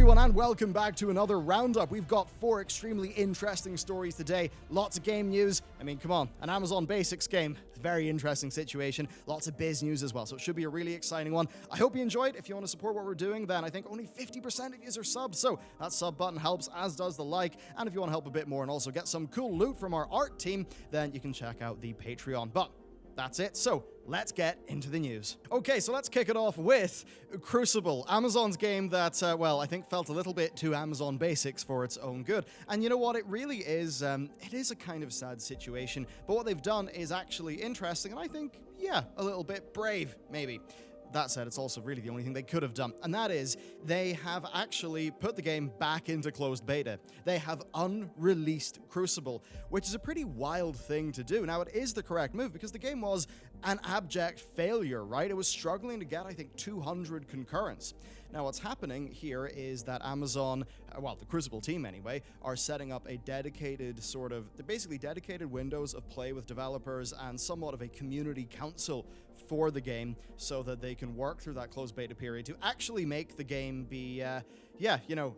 everyone, and welcome back to another roundup. We've got 4 extremely interesting stories today. Lots of game news. I mean, come on, an Amazon Basics game. Very interesting situation. Lots of biz news as well, so it should be a really exciting one. I hope you enjoyed. If you want to support what we're doing, then I think only 50% of you are subs, so that sub button helps, as does the like. And if you want to help a bit more and also get some cool loot from our art team, then you can check out the Patreon. But that's it. So let's get into the news. Okay, so let's kick it off with Crucible, Amazon's game that, well, I think felt a little bit too Amazon Basics for its own good. And you know what? It really is, it is a kind of sad situation, but what they've done is actually interesting, and I think, yeah, a little bit brave, maybe. That said, it's also really the only thing they could have done, and that is they have actually put the game back into closed beta. They have unreleased Crucible, which is a pretty wild thing to do. Now, it is the correct move because the game was an abject failure, right? It was struggling to get, I think, 200 concurrence. Now, what's happening here is that Amazon, well, the Crucible team anyway, are setting up a dedicated they're basically dedicated windows of play with developers and somewhat of a community council for the game so that they can work through that closed beta period to actually make the game be,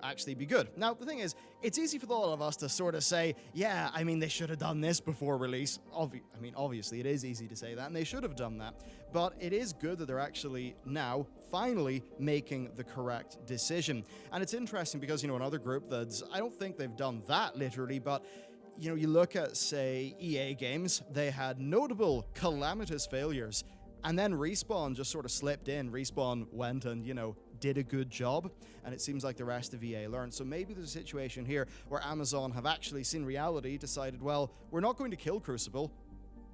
actually be good. Now, the thing is, it's easy for all of us to sort of say, yeah, I mean, they should have done this before release. Obviously, it is easy to say that, and they should have done that. But it is good that they're actually now finally making the correct decision. And it's interesting because, another group that's, I don't think they've done that literally, but you look at, say, EA games, they had notable calamitous failures, and then Respawn just sort of slipped in. Respawn went and, did a good job, and it seems like the rest of EA learned. So maybe there's a situation here where Amazon have actually seen reality, decided, well, we're not going to kill Crucible.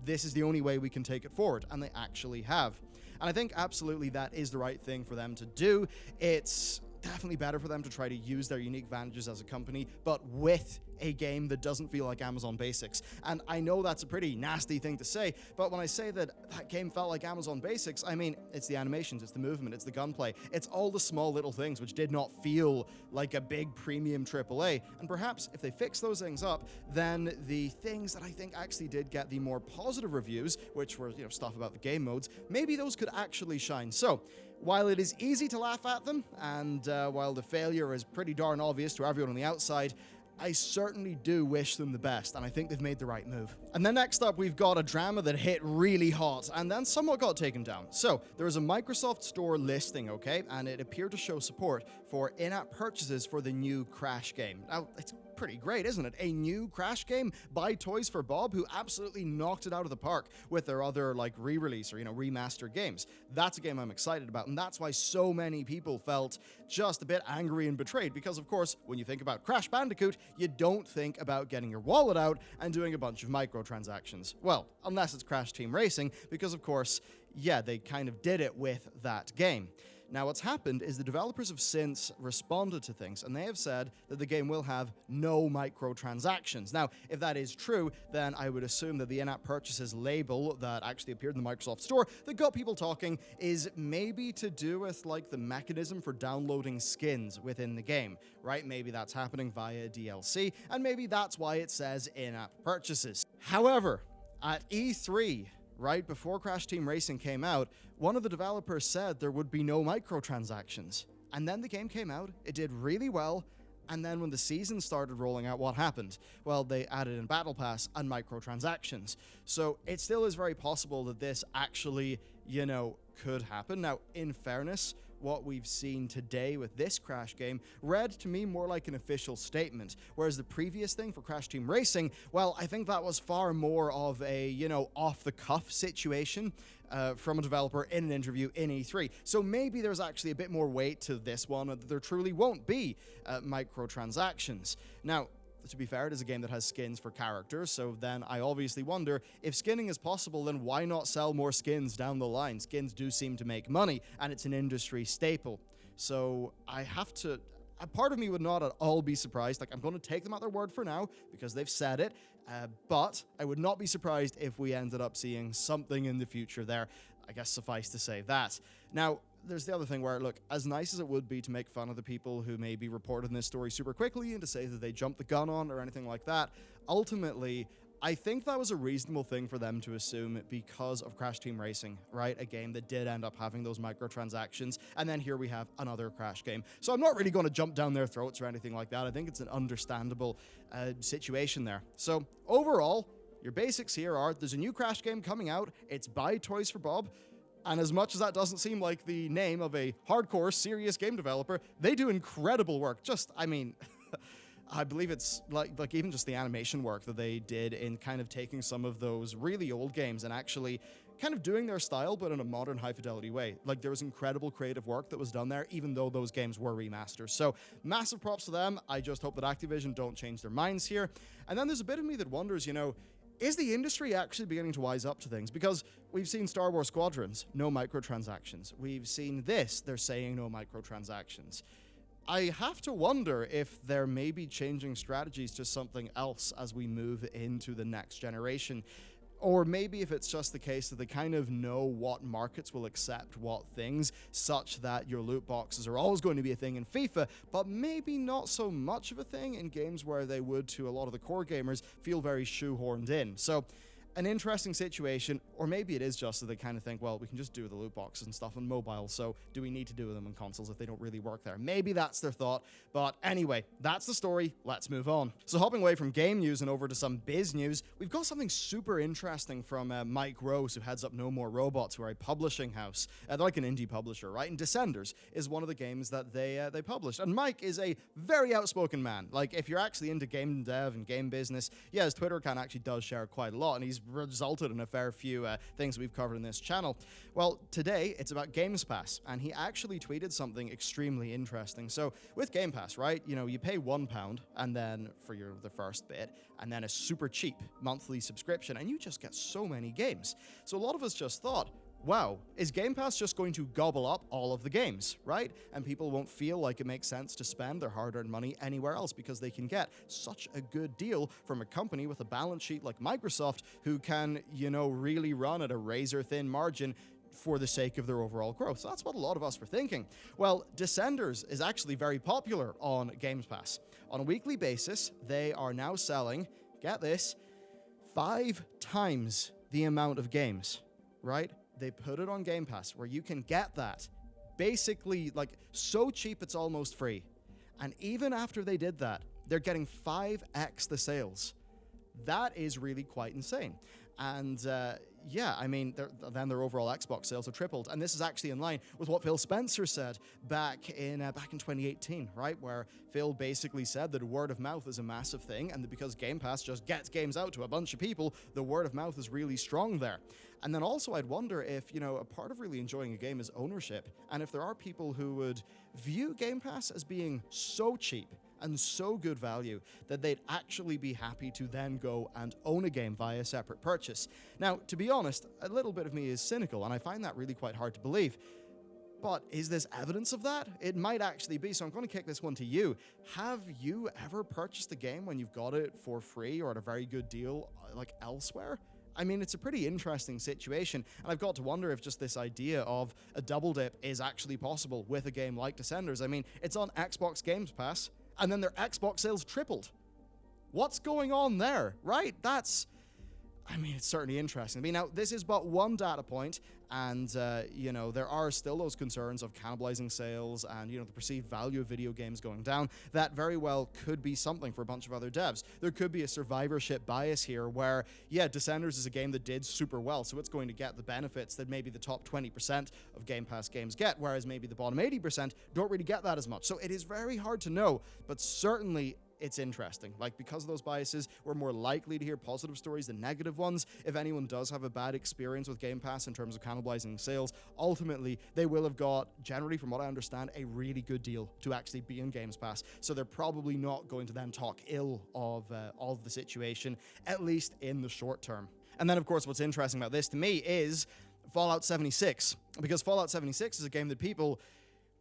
This is the only way we can take it forward, and they actually have. And I think absolutely that is the right thing for them to do. It's definitely better for them to try to use their unique advantages as a company, but with a game that doesn't feel like Amazon Basics. And I know that's a pretty nasty thing to say, but when I say that game felt like Amazon Basics, I mean, it's the animations, it's the movement, it's the gunplay, it's all the small little things which did not feel like a big premium AAA. And perhaps if they fix those things up, then the things that I think actually did get the more positive reviews, which were, stuff about the game modes, maybe those could actually shine. So, while it is easy to laugh at them, and while the failure is pretty darn obvious to everyone on the outside, I certainly do wish them the best, and I think they've made the right move. And then next up, we've got a drama that hit really hot, and then somewhat got taken down. So, there was a Microsoft Store listing, okay, and it appeared to show support for in-app purchases for the new Crash game. Now, it's pretty great, isn't it? A new Crash game by Toys for Bob, who absolutely knocked it out of the park with their other, re-release or, remastered games. That's a game I'm excited about, and that's why so many people felt just a bit angry and betrayed, because, of course, when you think about Crash Bandicoot, you don't think about getting your wallet out and doing a bunch of microtransactions. Well, unless it's Crash Team Racing, because, of course, yeah, they kind of did it with that game. Now, what's happened is the developers have since responded to things, and they have said that the game will have no microtransactions. Now, if that is true, then I would assume that the in-app purchases label that actually appeared in the Microsoft Store that got people talking is maybe to do with, the mechanism for downloading skins within the game, right? Maybe that's happening via DLC, and maybe that's why it says in-app purchases. However, at E3, right before Crash Team Racing came out, one of the developers said there would be no microtransactions. And then the game came out, it did really well, and then when the season started rolling out, what happened? Well, they added in Battle Pass and microtransactions. So it still is very possible that this actually, could happen. Now, in fairness, what we've seen today with this Crash game read to me more like an official statement, whereas the previous thing for Crash Team Racing, well, I think that was far more of a, off-the-cuff situation from a developer in an interview in E3. So maybe there's actually a bit more weight to this one, that there truly won't be microtransactions. Now, to be fair, it is a game that has skins for characters, so then I obviously wonder, if skinning is possible, then why not sell more skins down the line? Skins do seem to make money, and it's an industry staple. So I have to... A part of me would not at all be surprised. I'm going to take them at their word for now, because they've said it, but I would not be surprised if we ended up seeing something in the future there. I guess suffice to say that. Now, there's the other thing where, look, as nice as it would be to make fun of the people who maybe reported this story super quickly and to say that they jumped the gun on or anything like that, ultimately, I think that was a reasonable thing for them to assume because of Crash Team Racing, right? A game that did end up having those microtransactions, and then here we have another Crash game. So I'm not really going to jump down their throats or anything like that. I think it's an understandable situation there. So overall, your basics here are there's a new Crash game coming out. It's by Toys for Bob. And as much as that doesn't seem like the name of a hardcore, serious game developer, they do incredible work. I believe it's like even just the animation work that they did in kind of taking some of those really old games and actually kind of doing their style, but in a modern, high-fidelity way. Like, there was incredible creative work that was done there, even though those games were remasters. So, massive props to them. I just hope that Activision don't change their minds here. And then there's a bit of me that wonders, is the industry actually beginning to wise up to things? Because we've seen Star Wars Squadrons, no microtransactions. We've seen this, they're saying no microtransactions. I have to wonder if they're maybe changing strategies to something else as we move into the next generation. Or maybe if it's just the case that they kind of know what markets will accept what things, such that your loot boxes are always going to be a thing in FIFA, but maybe not so much of a thing in games where they would, to a lot of the core gamers, feel very shoehorned in. So, an interesting situation, or maybe it is just that they kind of think, well, we can just do the loot boxes and stuff on mobile, so do we need to do them on consoles if they don't really work there? Maybe that's their thought, but anyway, that's the story. Let's move on. So hopping away from game news and over to some biz news, we've got something super interesting from Mike Rose, who heads up No More Robots, who are a publishing house. They're like an indie publisher, right? And Descenders is one of the games that they published. And Mike is a very outspoken man. Like, if you're actually into game dev and game business, yeah, his Twitter account actually does share quite a lot, and he's resulted in a fair few things we've covered in this channel. Well, today it's about Games Pass, and he actually tweeted something extremely interesting. So with Game Pass, right, you pay £1 and then for the first bit, and then a super cheap monthly subscription, and you just get so many games. So a lot of us just thought, wow, is Game Pass just going to gobble up all of the games, right? And people won't feel like it makes sense to spend their hard-earned money anywhere else because they can get such a good deal from a company with a balance sheet like Microsoft who can, really run at a razor-thin margin for the sake of their overall growth. So that's what a lot of us were thinking. Well, Descenders is actually very popular on Games Pass. On a weekly basis, they are now selling, get this, 5 times the amount of games, right? They put it on Game Pass where you can get that basically like so cheap it's almost free. And even after they did that, they're getting 5x the sales. That is really quite insane. And then their overall Xbox sales have tripled. And this is actually in line with what Phil Spencer said back in 2018, right? Where Phil basically said that word of mouth is a massive thing, and that because Game Pass just gets games out to a bunch of people, the word of mouth is really strong there. And then also I'd wonder if, a part of really enjoying a game is ownership. And if there are people who would view Game Pass as being so cheap and so good value that they'd actually be happy to then go and own a game via separate purchase. Now, to be honest, a little bit of me is cynical, and I find that really quite hard to believe. But is this evidence of that? It might actually be, so I'm going to kick this one to you. Have you ever purchased a game when you've got it for free or at a very good deal, like elsewhere? I mean, it's a pretty interesting situation, and I've got to wonder if just this idea of a double dip is actually possible with a game like Descenders. I mean, it's on Xbox Games Pass, and then their Xbox sales tripled. What's going on there, right? It's certainly interesting. Now, this is but one data point, and, there are still those concerns of cannibalizing sales and, the perceived value of video games going down. That very well could be something for a bunch of other devs. There could be a survivorship bias here where, Descenders is a game that did super well, so it's going to get the benefits that maybe the top 20% of Game Pass games get, whereas maybe the bottom 80% don't really get that as much. So it is very hard to know, but certainly it's interesting. Because of those biases, we're more likely to hear positive stories than negative ones. If anyone does have a bad experience with Game Pass in terms of cannibalizing sales, ultimately, they will have got, generally from what I understand, a really good deal to actually be in Games Pass. So they're probably not going to then talk ill of the situation, at least in the short term. And then, of course, what's interesting about this to me is Fallout 76. Because Fallout 76 is a game that people,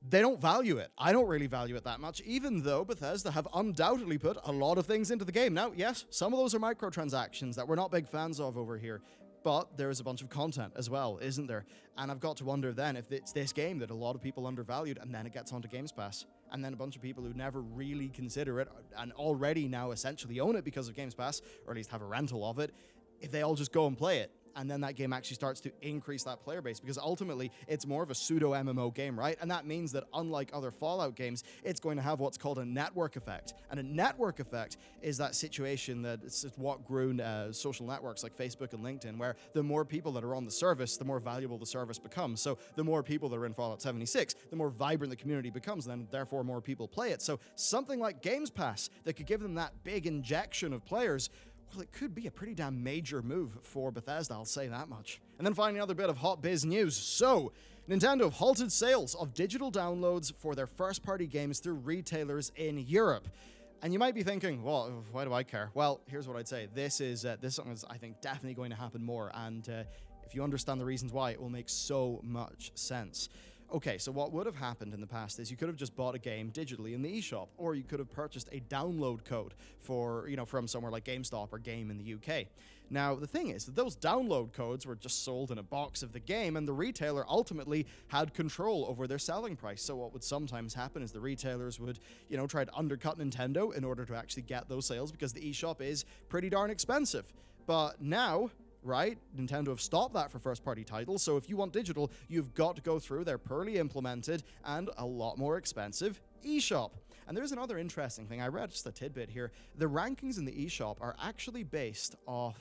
they don't value it. I don't really value it that much, even though Bethesda have undoubtedly put a lot of things into the game. Now, yes, some of those are microtransactions that we're not big fans of over here, But there is a bunch of content as well, isn't there? And I've got to wonder then if it's this game that a lot of people undervalued, and then it gets onto Games Pass, and then a bunch of people who never really consider it and already now essentially own it because of Games Pass, or at least have a rental of it, if they all just go and play it, and then that game actually starts to increase that player base, because ultimately it's more of a pseudo MMO game, right? And that means that unlike other Fallout games, it's going to have what's called a network effect. And a network effect is that situation that it's what grew social networks like Facebook and LinkedIn, where the more people that are on the service, the more valuable the service becomes. So the more people that are in Fallout 76, the more vibrant the community becomes, and then therefore more people play it. So something like Games Pass that could give them that big injection of players, well, it could be a pretty damn major move for Bethesda, I'll say that much. And then finally, another bit of hot biz news. So, Nintendo have halted sales of digital downloads for their first-party games through retailers in Europe. And you might be thinking, well, why do I care? Well, here's what I'd say. This is something that's, I think, definitely going to happen more. And if you understand the reasons why, it will make so much sense. Okay, so what would have happened in the past is you could have just bought a game digitally in the eShop, or you could have purchased a download code for, from somewhere like GameStop or Game in the UK. Now, the thing is that those download codes were just sold in a box of the game, and the retailer ultimately had control over their selling price. So what would sometimes happen is the retailers would, try to undercut Nintendo in order to actually get those sales, because the eShop is pretty darn expensive. But now, right, Nintendo have stopped that for first-party titles, so if you want digital, you've got to go through their poorly implemented and a lot more expensive eShop. And there's another interesting thing. I read just a tidbit here. The rankings in the eShop are actually based off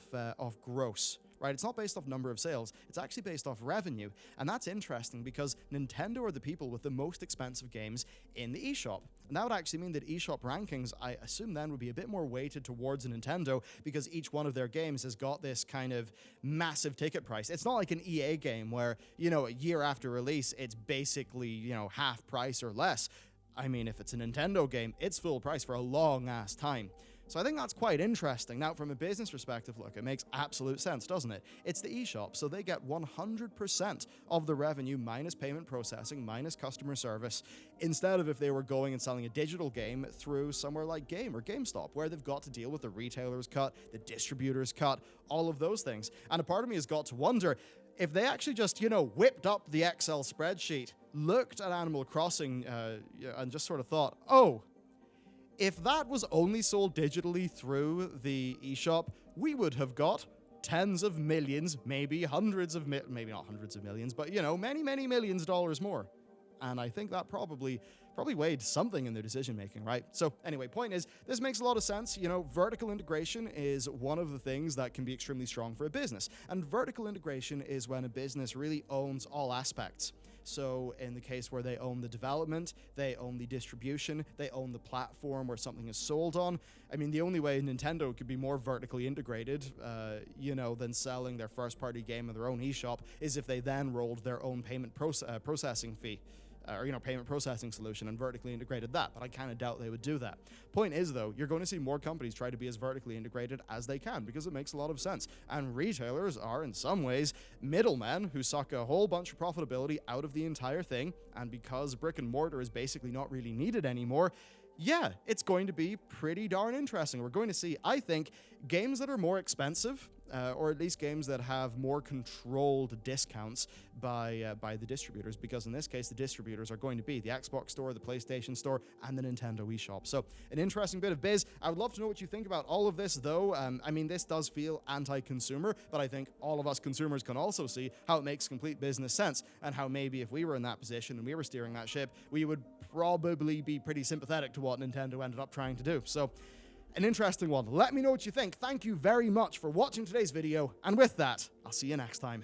gross. Right, it's not based off number of sales, it's actually based off revenue. And that's interesting because Nintendo are the people with the most expensive games in the eShop. And that would actually mean that eShop rankings, I assume then, would be a bit more weighted towards Nintendo, because each one of their games has got this kind of massive ticket price. It's not like an EA game where, a year after release, it's basically, half price or less. I mean, if it's a Nintendo game, it's full price for a long-ass time. So I think that's quite interesting. Now, from a business perspective, look, it makes absolute sense, doesn't it? It's the eShop, so they get 100% of the revenue minus payment processing, minus customer service, instead of if they were going and selling a digital game through somewhere like Game or GameStop, where they've got to deal with the retailer's cut, the distributor's cut, all of those things. And a part of me has got to wonder, if they actually just, whipped up the Excel spreadsheet, looked at Animal Crossing, and just sort of thought, oh, if that was only sold digitally through the eShop, we would have got tens of millions, maybe hundreds of maybe not hundreds of millions, but many, many millions of dollars more. And I think that probably weighed something in their decision making, right? So anyway, point is, this makes a lot of sense. Vertical integration is one of the things that can be extremely strong for a business. And vertical integration is when a business really owns all aspects. So in the case where they own the development, they own the distribution, they own the platform where something is sold on. I mean, the only way Nintendo could be more vertically integrated, than selling their first-party game in their own eShop is if they then rolled their own payment processing fee. Payment processing solution and vertically integrated that, but I kind of doubt they would do that. Point is, though, you're going to see more companies try to be as vertically integrated as they can, because it makes a lot of sense. And retailers are, in some ways, middlemen who suck a whole bunch of profitability out of the entire thing, and because brick and mortar is basically not really needed anymore, yeah, it's going to be pretty darn interesting. We're going to see, I think, games that are more expensive, or at least games that have more controlled discounts by the distributors, because in this case, the distributors are going to be the Xbox Store, the PlayStation Store, and the Nintendo eShop. So, an interesting bit of biz. I would love to know what you think about all of this, though. I mean, this does feel anti-consumer, but I think all of us consumers can also see how it makes complete business sense, and how maybe if we were in that position and we were steering that ship, we would probably be pretty sympathetic to what Nintendo ended up trying to do. So, an interesting one. Let me know what you think. Thank you very much for watching today's video, and with that, I'll see you next time.